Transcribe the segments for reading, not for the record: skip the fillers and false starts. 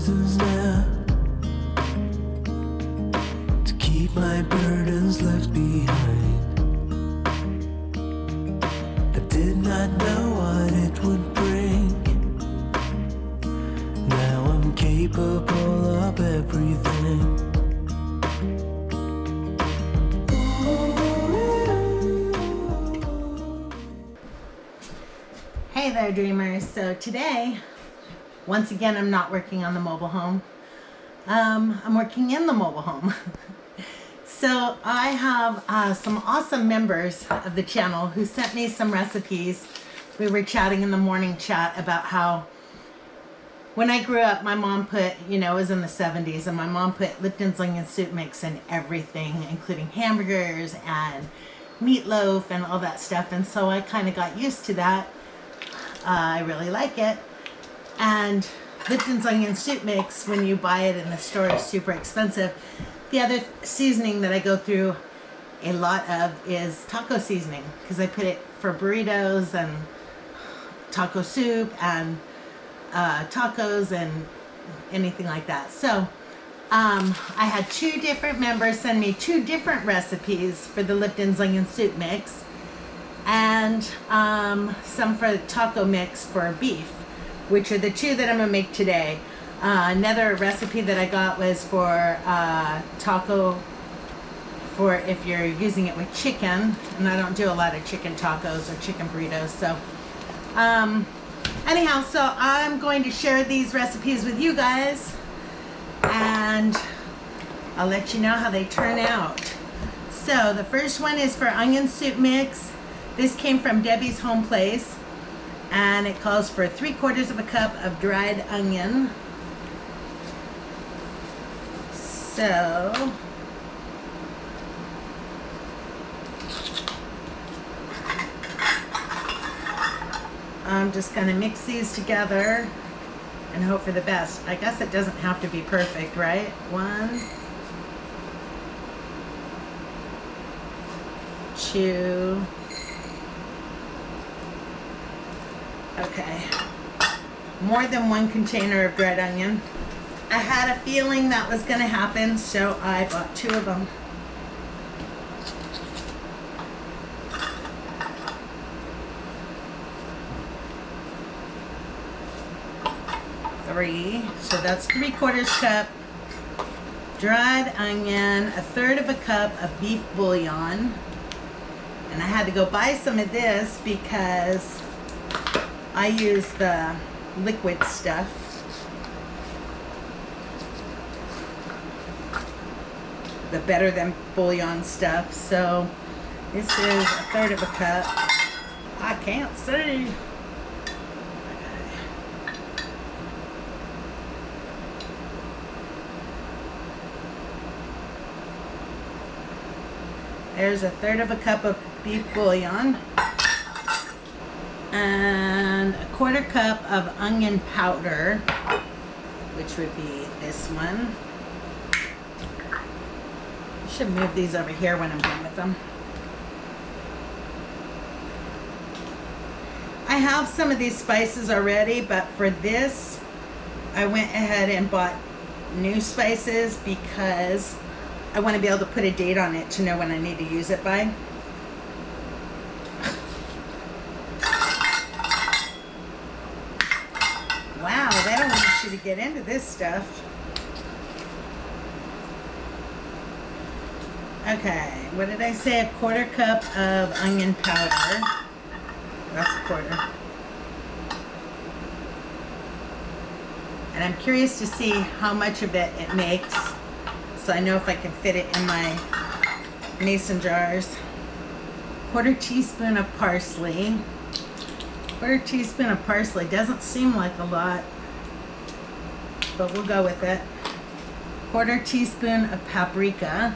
distance now, to keep my burdens left behind. I did not know what it would bring. Now I'm capable of everything. Hey there, dreamers. So today, once again, I'm not working on the mobile home. I'm working in the mobile home. So I have some awesome members of the channel who sent me some recipes. We were chatting in the morning chat about how when I grew up, my mom put, it was in the 70s, and my mom put Lipton's onion soup mix in everything, including hamburgers and meatloaf and all that stuff. And so I kind of got used to that. I really like it. And Lipton's onion soup mix, when you buy it in the store, is super expensive. The other seasoning that I go through a lot of is taco seasoning, because I put it for burritos and taco soup and tacos and anything like that. So I had two different members send me two different recipes for the Lipton's onion soup mix, and some for the taco mix for beef, which are the two that I'm gonna make today. Another recipe that I got was for taco, for if you're using it with chicken, and I don't do a lot of chicken tacos or chicken burritos. So anyhow, so I'm going to share these recipes with you guys, and I'll let you know how they turn out. So the first one is for onion soup mix. This came from Debbie's Home Place, and it calls for 3/4 of a cup of dried onion. So I'm just going to mix these together and hope for the best. I guess it doesn't have to be perfect, right? 1, 2. Okay, more than one container of dried onion. I had a feeling that was going to happen, so I bought 2 of them. So that's 3/4 cup dried onion, 1/3 of a cup of beef bouillon, and I had to go buy some of this because I use the liquid stuff. The better than bouillon stuff. So this is 1/3 of a cup. I can't see. There's 1/3 of a cup of beef bouillon, and 1/4 cup of onion powder, which would be this one. I should move these over here when I'm done with them. I have some of these spices already, but for this, I went ahead and bought new spices because I want to be able to put a date on it to know when I need to use it by. Wow, they don't want you to get into this stuff. Okay, what did I say? 1/4 cup of onion powder. That's 1/4. And I'm curious to see how much of it makes, so I know if I can fit it in my mason jars. 1/4 teaspoon of parsley. 1/4 teaspoon of parsley doesn't seem like a lot, but we'll go with it. 1/4 teaspoon of paprika.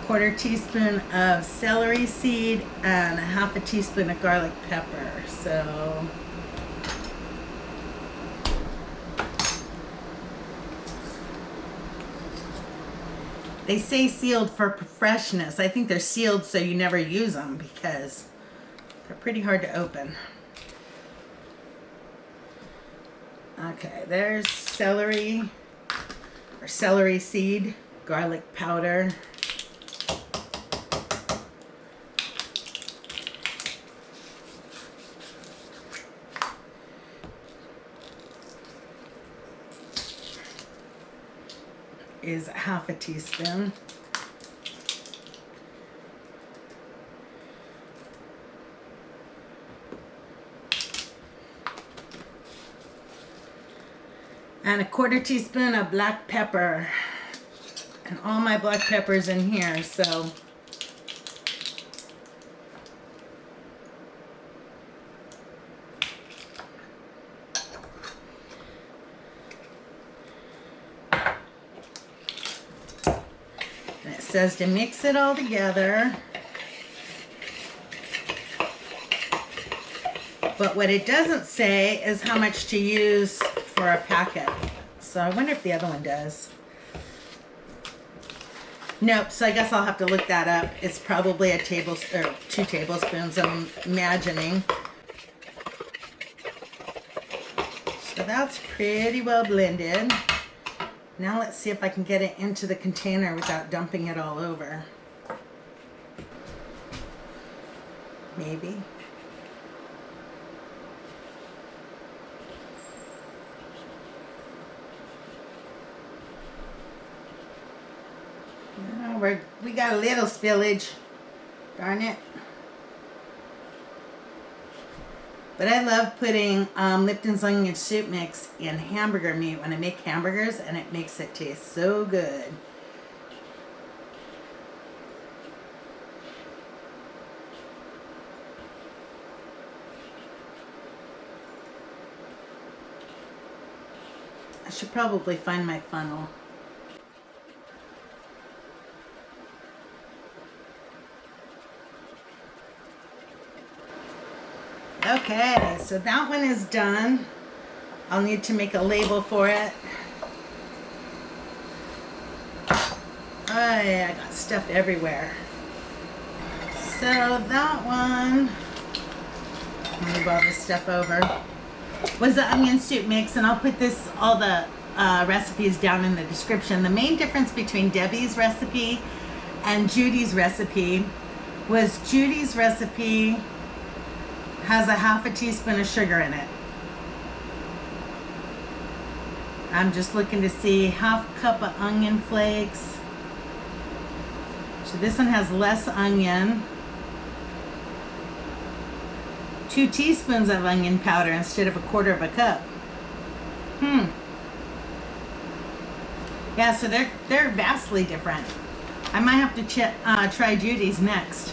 1/4 teaspoon of celery seed and 1/2 teaspoon of garlic pepper. So they say sealed for freshness. I think they're sealed so you never use them, because They're pretty hard to open. Okay, there's celery or celery seed, garlic powder, is half a teaspoon. And a quarter teaspoon of black pepper. And all my black peppers in here, so and it says to mix it all together. But what it doesn't say is how much to use for a packet. So I wonder if the other one does. Nope, so I guess I'll have to look that up. It's probably a 2 tablespoons, I'm imagining. So that's pretty well blended. Now let's see if I can get it into the container without dumping it all over. Maybe. We got a little spillage. Darn it. But I love putting Lipton's onion soup mix in hamburger meat when I make hamburgers, and it makes it taste so good. I should probably find my funnel. Okay, so that one is done. I'll need to make a label for it. I got stuff everywhere. So that one, move all this stuff over, was the onion soup mix, and I'll put all the recipes down in the description. The main difference between Debbie's recipe and Judy's recipe was Judy's recipe has a half a teaspoon of sugar in it. I'm just looking to see, half cup of onion flakes. So this one has less onion. 2 teaspoons of onion powder instead of a quarter of a cup. Yeah, so they're vastly different. I might have to try Judy's next.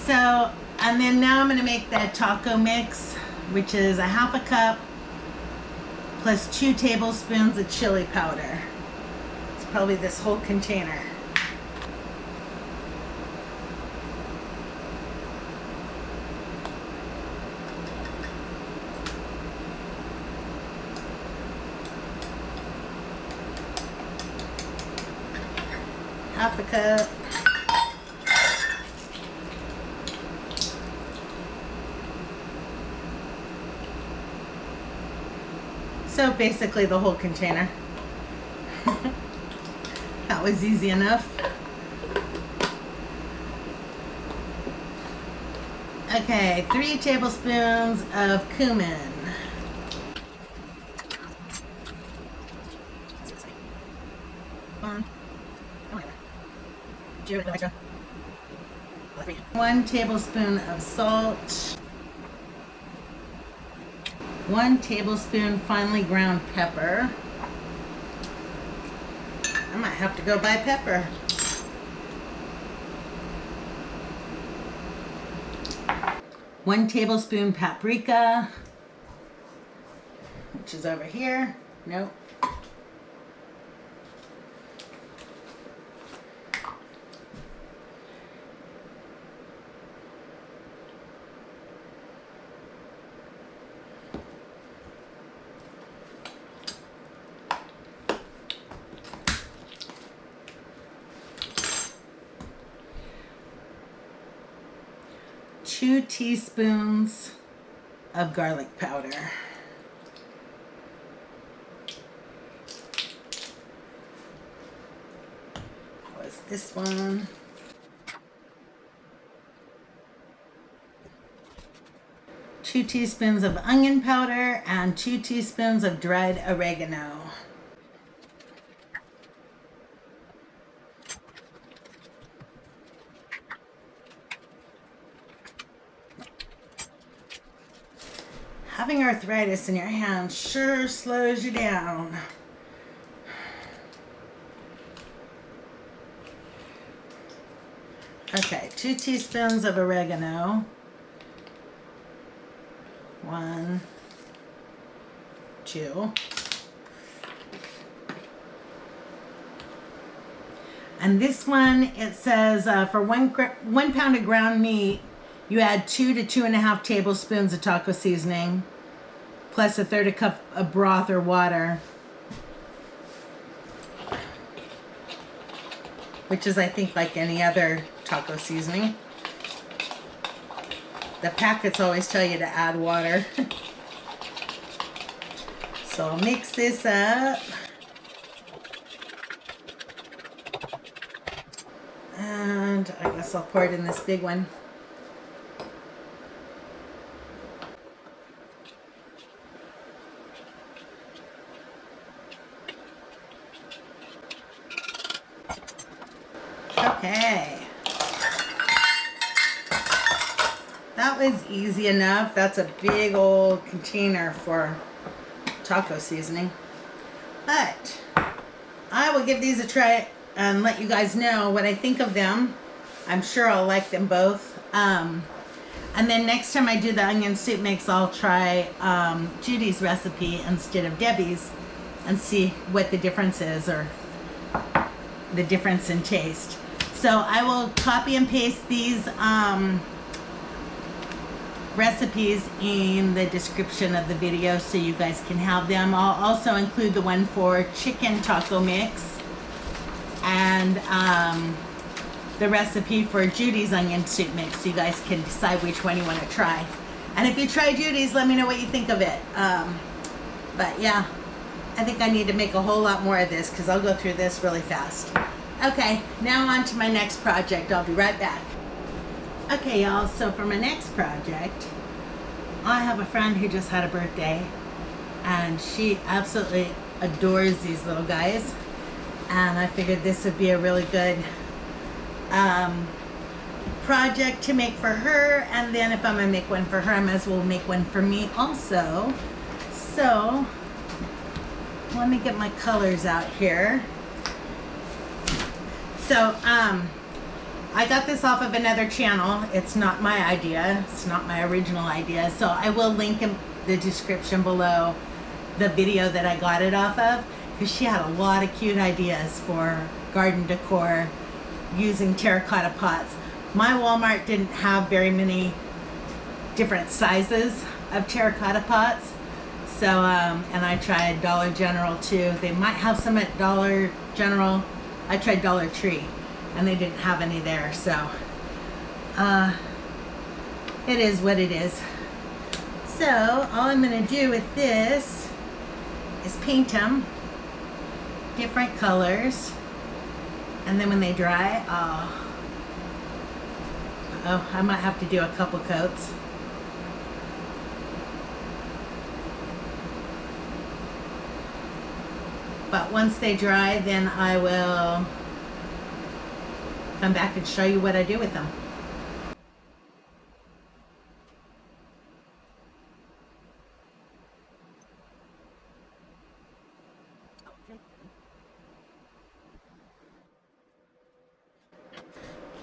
So, and then now I'm going to make the taco mix, which is a half a cup plus 2 tablespoons of chili powder. It's probably this whole container. Half a cup. So basically the whole container. That was easy enough. Okay, 3 tablespoons of cumin. One tablespoon of salt. 1 tablespoon finely ground pepper. I might have to go buy pepper. One tablespoon paprika, which is over here. Nope. 2 teaspoons of garlic powder. What's this one? 2 teaspoons of onion powder and 2 teaspoons of dried oregano. Having arthritis in your hands sure slows you down. Okay, 2 teaspoons of oregano. 1, 2. And this one, it says for 1 pound of ground meat, you add 2 to 2.5 tablespoons of taco seasoning, plus 1/3 cup of broth or water, which is, I think, like any other taco seasoning. The packets always tell you to add water. So I'll mix this up. And I guess I'll pour it in this big one. Okay. That was easy enough. That's a big old container for taco seasoning. But I will give these a try and let you guys know what I think of them. I'm sure I'll like them both. And then next time I do the onion soup mix, I'll try Judy's recipe instead of Debbie's and see what the difference is, or the difference in taste. So I will copy and paste these recipes in the description of the video so you guys can have them. I'll also include the one for chicken taco mix and the recipe for Judy's onion soup mix, so you guys can decide which one you want to try. And if you try Judy's, let me know what you think of it. But yeah, I think I need to make a whole lot more of this because I'll go through this really fast. Okay, now on to my next project. I'll be right back. Okay, y'all, so for my next project, I have a friend who just had a birthday, and she absolutely adores these little guys, and I figured this would be a really good project to make for her, and then if I'm gonna make one for her, I might as well make one for me also. So, let me get my colors out here. So, I got this off of another channel. It's not my idea. It's not my original idea. So I will link in the description below the video that I got it off of, because she had a lot of cute ideas for garden decor using terracotta pots. My Walmart didn't have very many different sizes of terracotta pots. So, and I tried Dollar General too. They might have some at Dollar General. I tried Dollar Tree, and they didn't have any there, so it is what it is. So all I'm going to do with this is paint them different colors, and then when they dry, I might have to do a couple coats. But once they dry, then I will come back and show you what I do with them.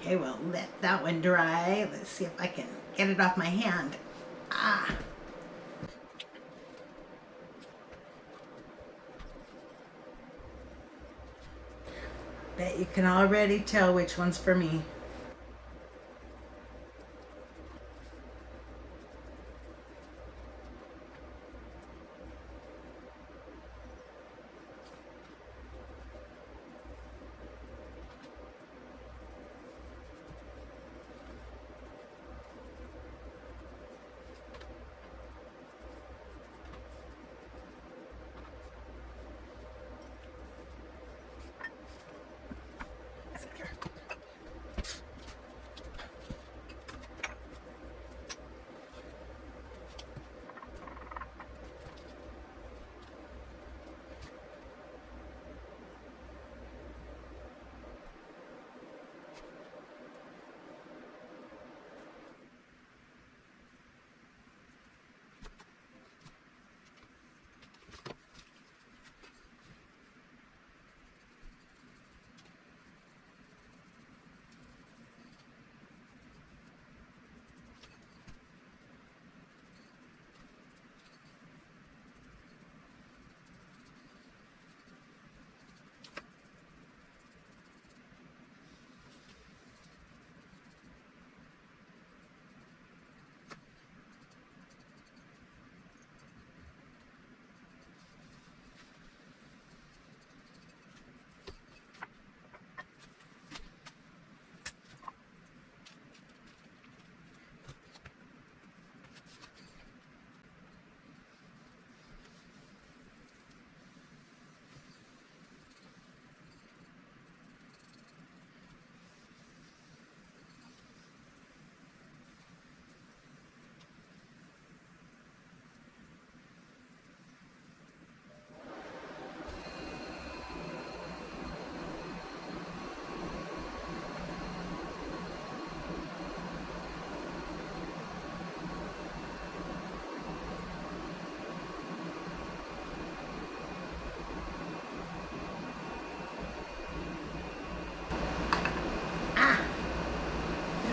Okay, well, let that one dry. Let's see if I can get it off my hand. Bet you can already tell which one's for me.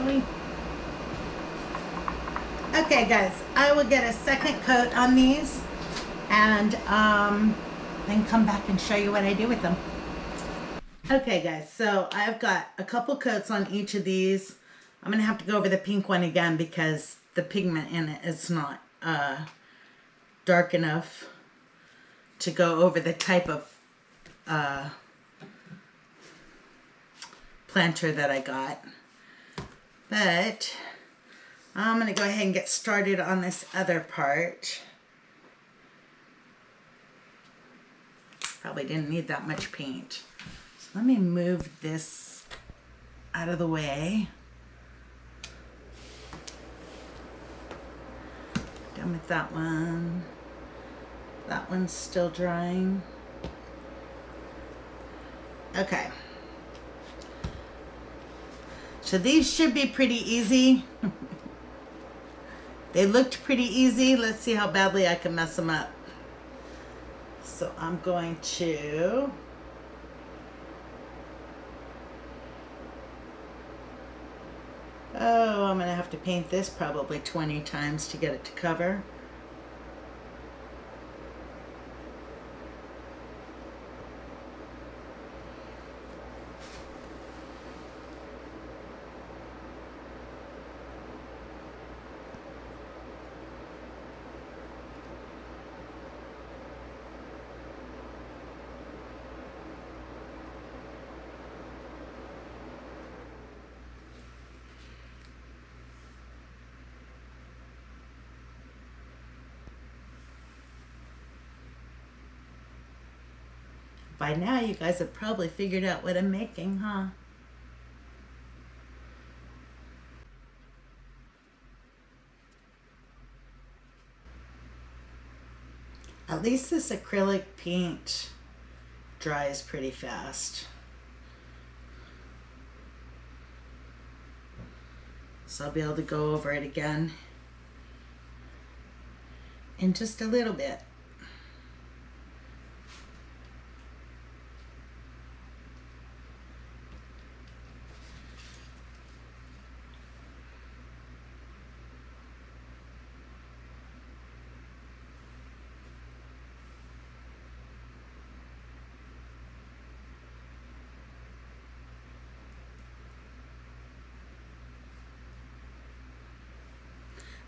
Really? Okay, guys, I will get a second coat on these and then come back and show you what I do with them. Okay, guys, so I've got a couple coats on each of these. I'm going to have to go over the pink one again because the pigment in it is not dark enough to go over the type of planter that I got. But I'm going to go ahead and get started on this other part. Probably didn't need that much paint. So let me move this out of the way. Done with that one. That one's still drying. Okay. So these should be pretty easy. They looked pretty easy. Let's see how badly I can mess them up. So I'm going to I'm going to have to paint this probably 20 times to get it to cover. By now, you guys have probably figured out what I'm making, huh? At least this acrylic paint dries pretty fast. So I'll be able to go over it again in just a little bit.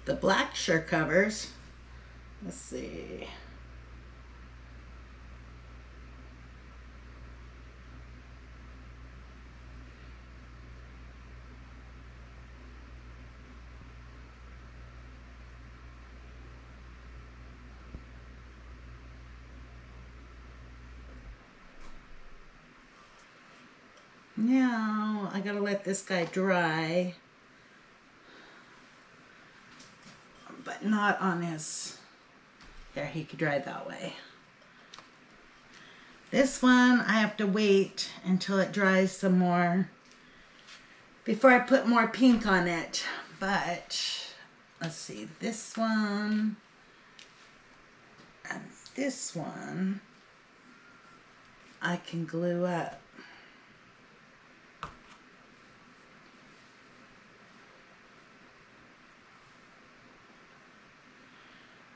The black sure covers. Let's see. Now I gotta let this guy dry. But not on his, there, he could dry that way. This one, I have to wait until it dries some more before I put more pink on it. But, let's see, this one and this one, I can glue up.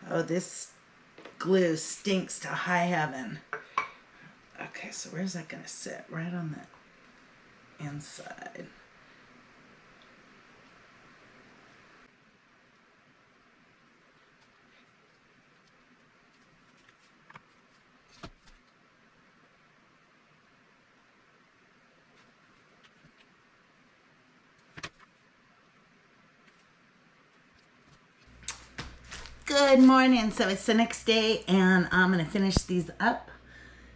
Oh, this glue stinks to high heaven. Okay, so where's that gonna sit? Right on the inside. Good morning. So it's the next day and I'm going to finish these up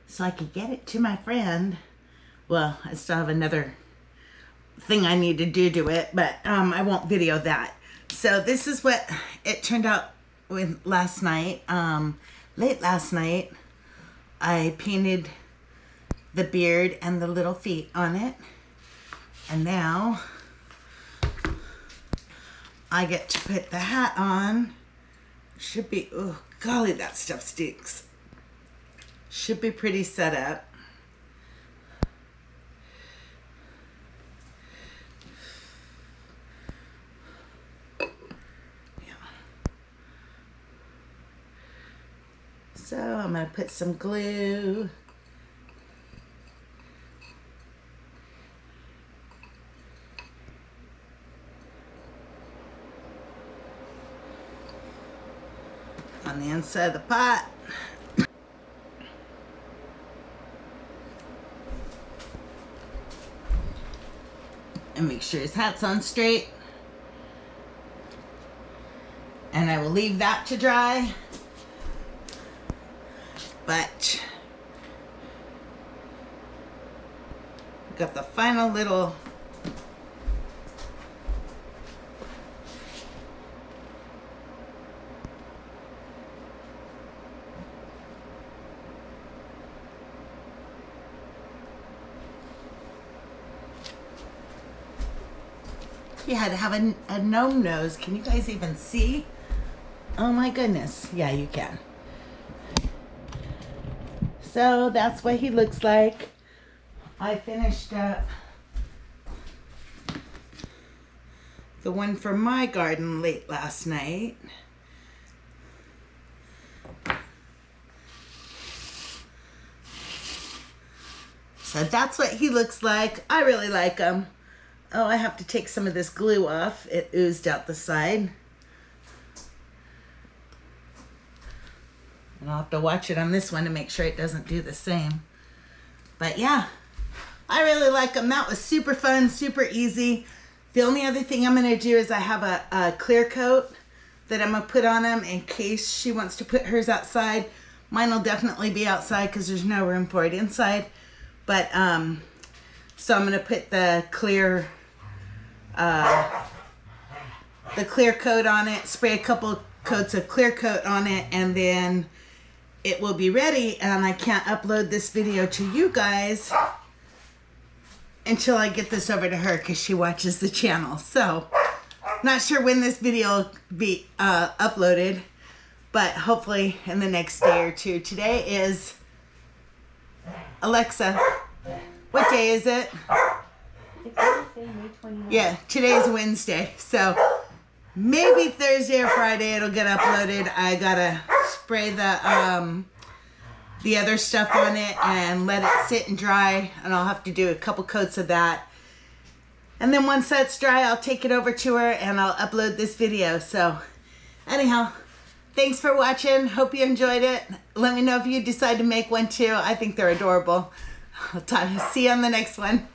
so I can get it to my friend. Well, I still have another thing I need to do to it, but I won't video that. So this is what it turned out with last night. Late last night, I painted the beard and the little feet on it. And now I get to put the hat on. Should be, oh golly, that stuff stinks. Should be pretty set up. So I'm going to put some glue. On the inside of the pot. And make sure his hat's on straight. And I will leave that to dry. But got the final little you had to have a gnome nose. Can you guys even see? Oh my goodness. Yeah, you can. So that's what he looks like. I finished up the one for my garden late last night. So that's what he looks like. I really like him. Oh, I have to take some of this glue off. It oozed out the side. And I'll have to watch it on this one to make sure it doesn't do the same. But yeah, I really like them. That was super fun, super easy. The only other thing I'm going to do is I have a clear coat that I'm going to put on them in case she wants to put hers outside. Mine will definitely be outside because there's no room for it inside. But so I'm going to put the clear coat on it, spray a couple coats of clear coat on it, and then it will be ready. And I can't upload this video to you guys until I get this over to her because she watches the channel. So not sure when this video will be uploaded, but hopefully in the next day or two. Today is, Alexa, what day is it? It's Wednesday, May 29th. Yeah, today's Wednesday. So maybe Thursday or Friday it'll get uploaded. I gotta spray the other stuff on it and let it sit and dry, and I'll have to do a couple coats of that. And then once that's dry, I'll take it over to her and I'll upload this video. So anyhow, thanks for watching. Hope you enjoyed it. Let me know if you decide to make one too. I think they're adorable. I'll see you on the next one.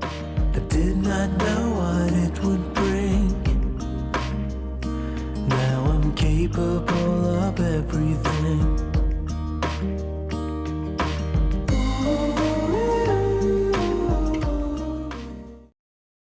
I did not know